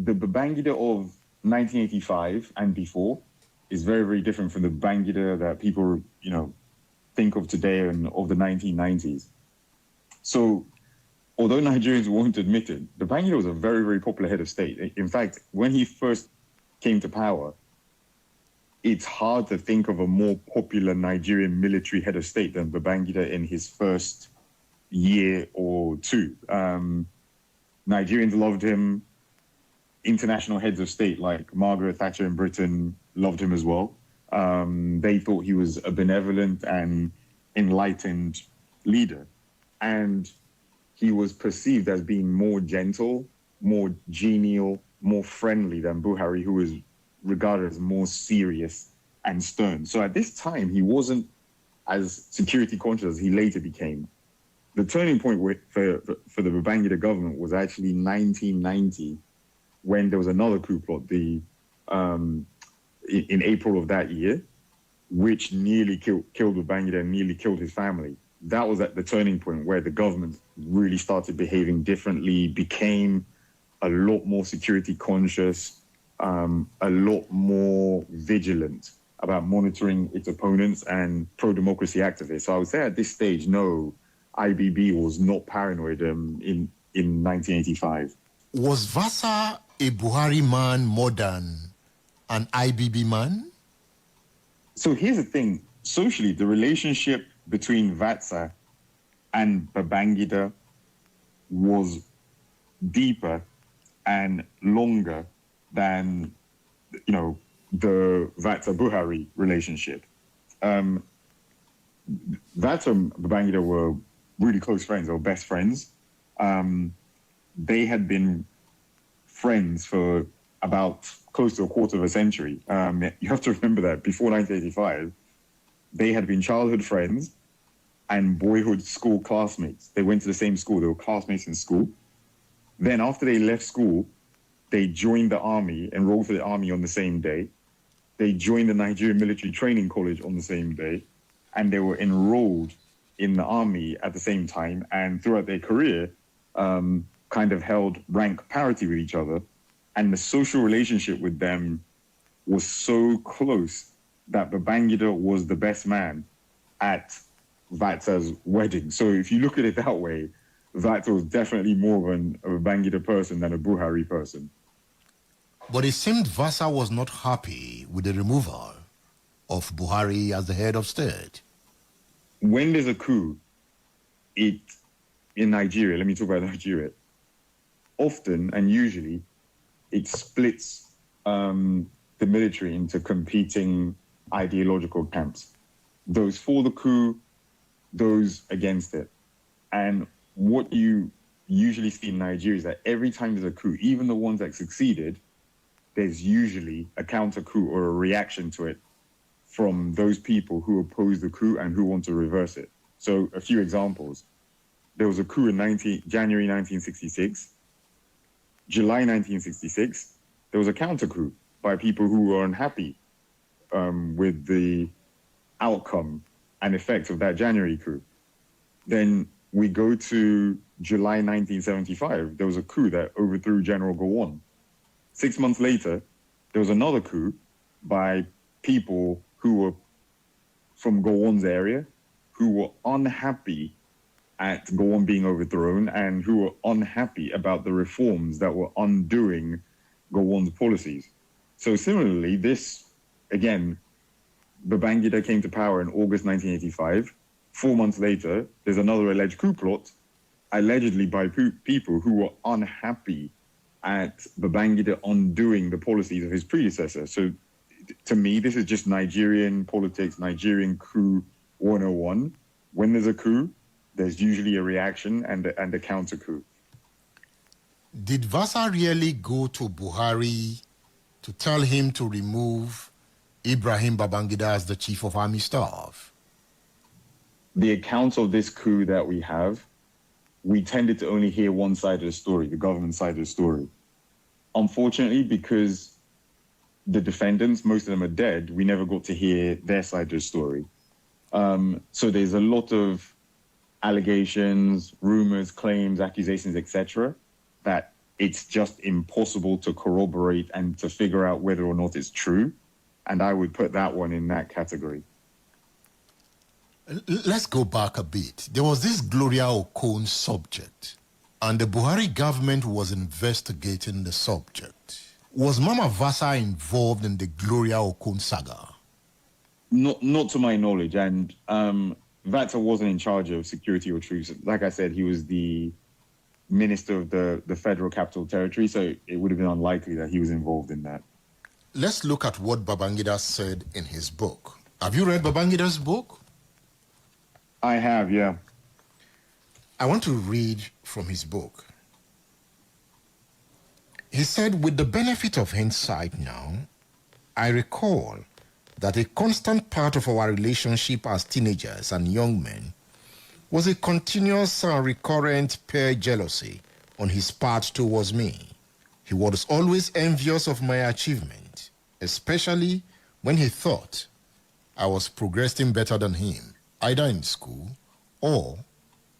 the Babangida of 1985 and before is very, very different from the Babangida that people, think of today and of the 1990s. So, although Nigerians won't admit it, Babangida was a very, very popular head of state. In fact, when he first came to power, it's hard to think of a more popular Nigerian military head of state than Babangida in his first year or two. Nigerians loved him. International heads of state like Margaret Thatcher in Britain loved him as well. They thought he was a benevolent and enlightened leader. And he was perceived as being more gentle, more genial, more friendly than Buhari, who was regarded as more serious and stern. So at this time, he wasn't as security conscious as he later became. The turning point for the Babangida government was actually 1990, when there was another coup plot in April of that year, which nearly killed Babangida and nearly killed his family. That was at the turning point where the government really started behaving differently, became a lot more security conscious, a lot more vigilant about monitoring its opponents and pro-democracy activists. So I would say at this stage, no, IBB was not paranoid in 1985. Was Vatsa a Buhari man more than an IBB man? So here's the thing. Socially, the relationship between Vatsa and Babangida was deeper and longer than, the Vatsa-Buhari relationship. Vatsa and Babangida were really close friends, or best friends. They had been friends for about close to a quarter of a century. You have to remember that before 1985, they had been childhood friends and boyhood school classmates. They went to the same school. They were classmates in school. Then after they left school, they joined the army, enrolled for the army on the same day. They joined the Nigerian Military Training College on the same day, and they were enrolled in the army at the same time. And throughout their career, kind of held rank parity with each other. And the social relationship with them was so close that Babangida was the best man at Vatsa's wedding. So if you look at it that way, Vatsa was definitely more of a Babangida person than a Buhari person. But it seemed Vatsa was not happy with the removal of Buhari as the head of state. When there's a coup in Nigeria, let me talk about Nigeria, often and usually it splits the military into competing ideological camps. Those for the coup, those against it. And what you usually see in Nigeria is that every time there's a coup, even the ones that succeeded, there's usually a counter coup or a reaction to it from those people who oppose the coup and who want to reverse it. So a few examples. There was a coup in January 1966. July 1966, there was a counter coup by people who were unhappy with the outcome and effects of that January coup. Then we go to July 1975, there was a coup that overthrew General Gowon. 6 months later, there was another coup by people who were from Gowon's area, who were unhappy at Gowon being overthrown and who were unhappy about the reforms that were undoing Gowon's policies. So similarly, this, again, Babangida came to power in August 1985. 4 months later, there's another alleged coup plot, allegedly by people who were unhappy at Babangida undoing the policies of his predecessor. So to me, this is just Nigerian politics, Nigerian coup 101. When there's a coup, there's usually a reaction and a counter coup. Did Vatsa really go to Buhari to tell him to remove Ibrahim Babangida as the chief of army staff? The accounts of this coup that we have, we tended to only hear one side of the story, the government side of the story. Unfortunately, because the defendants, most of them are dead, we never got to hear their side of the story. So there's a lot of allegations, rumors, claims, accusations, etc., that it's just impossible to corroborate and to figure out whether or not it's true. And I would put that one in that category. Let's go back a bit. There was this Gloria Okon subject, and the Buhari government was investigating the subject. Was Mama Vatsa involved in the Gloria Okon saga? Not to my knowledge. And Vatsa wasn't in charge of security or truth. Like I said, he was the minister of the Federal Capital Territory, so it would have been unlikely that he was involved in that. Let's look at what Babangida said in his book. Have you read Babangida's book? I have, yeah. I want to read from his book. He said, with the benefit of hindsight now, I recall that a constant part of our relationship as teenagers and young men was a continuous and recurrent peer jealousy on his part towards me. He was always envious of my achievement, especially when he thought I was progressing better than him, either in school or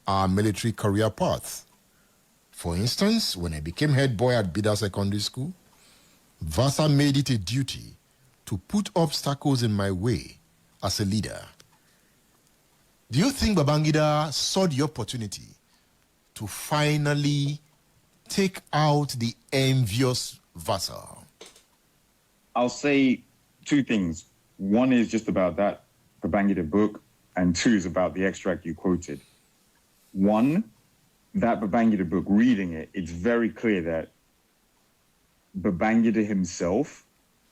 our military career path. For instance, when I became head boy at Bida Secondary School, Vatsa made it a duty to put obstacles in my way as a leader. Do you think Babangida saw the opportunity to finally take out the envious Vatsa? I'll say two things. One is just about that Babangida book, and two is about the extract you quoted. One, that Babangida book, reading it, it's very clear that Babangida himself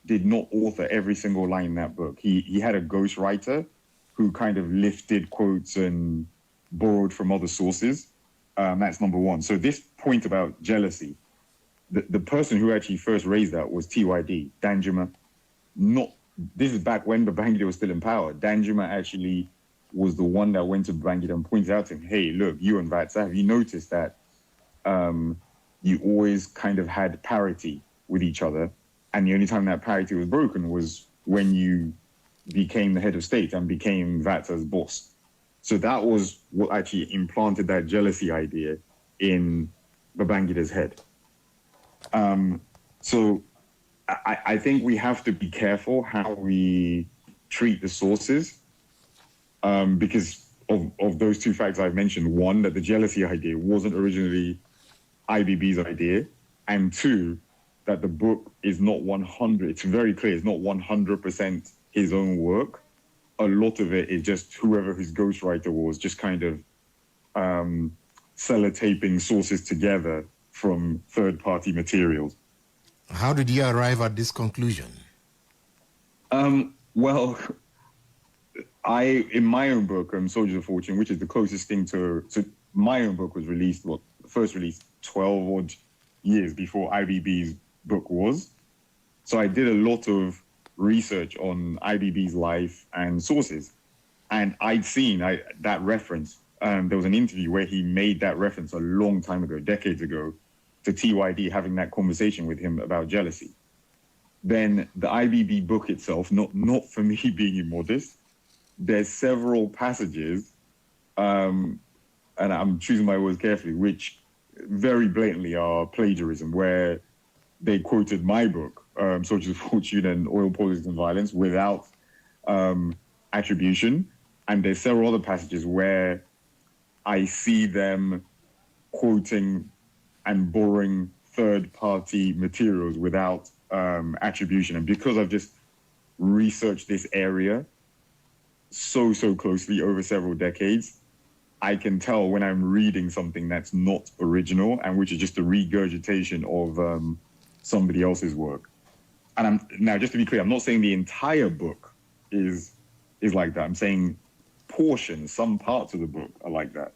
did not author every single line in that book. He had a ghostwriter who kind of lifted quotes and borrowed from other sources. That's number one. So this point about jealousy, the person who actually first raised that was TYD, Danjuma. This is back when Babangida was still in power. Danjuma actually was the one that went to Babangida and pointed out to him, hey, look, you and Vatsa, have you noticed that you always kind of had parity with each other? And the only time that parity was broken was when you became the head of state and became Vatsa's boss. So that was what actually implanted that jealousy idea in Babangida's head. So I think we have to be careful how we treat the sources, because of those two facts I've mentioned. One, that the jealousy idea wasn't originally IBB's idea, and two, that the book is not 100, it's very clear, it's not 100% his own work. A lot of it is just whoever his ghostwriter was, just kind of sellotaping sources together from third-party materials. How did you arrive at this conclusion? Well, in my own book, Soldiers of Fortune, which is the closest thing to my own book was released, first released 12 odd years before IBB's book was. So I did a lot of research on IBB's life and sources. And I'd seen that reference. There was an interview where he made that reference a long time ago, decades ago, to TYD having that conversation with him about jealousy. Then the IBB book itself, not for me being immodest, there's several passages, and I'm choosing my words carefully, which very blatantly are plagiarism, where they quoted my book, Soldiers of Fortune and Oil, Politics and Violence, without attribution. And there's several other passages where I see them quoting and borrowing third-party materials without attribution. And because I've just researched this area so closely over several decades, I can tell when I'm reading something that's not original and which is just a regurgitation of somebody else's work. And now, just to be clear, I'm not saying the entire book is like that. I'm saying portions, some parts of the book are like that.